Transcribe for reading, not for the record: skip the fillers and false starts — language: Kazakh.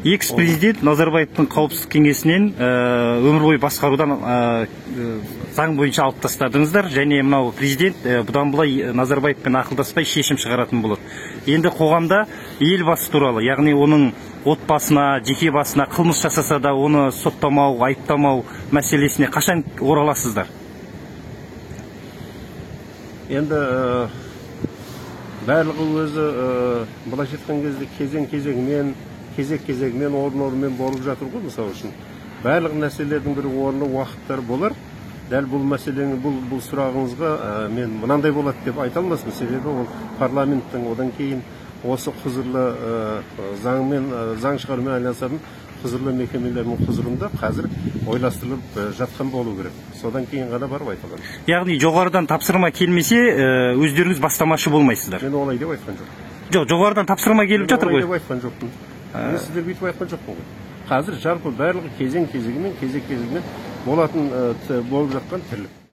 Экс президент Назарбаевтың қауіпсіздік кеңесінен өмір бойы басқарудан заң бойынша алып тастадыңыздар, және мынау президент бұдан былай Назарбаевпен ақылдаспай шешім шығаратын болады. Енді қоғамда елбасы туралы, яғни оның отбасына, жеке басына қылмыс жасаса да оны соттамау, айыптамау мәселесіне қашан ораласыздар? Енді барлығы өзі былайша айтқан кезде кезек-кезегімен, орын-орынмен болып жатыр ғой. Мысалы үшін барлық нәрселердің бір орны, уақыттар болар. Дәл бұл мәселені, бұл сұрағыңызға мен мынандай болады деп айта алмаспын. Себебі ол парламенттің, одан кейін осы құзырлы заң шығарумен айналысатын құзырлы мекемелердің құзырында қазір ойластырылып жатқан болу керек. Содан кейін ғана барып айта аламыз. Яғни жоғарыдан тапсырма келмесе, өздеріңіз бастамашы болмайсыздар. Мен олай деп айтқан жоқпын. Жоқ, жоғарыдан тапсырма келіп жатыр ғой. Олай деп айтқан жоқпын. Мен сіздерге бүйтіп айтқан жоқпын ғой. Қазір жалпы барлығы кезең-кезегімен болып жатқан тірлік.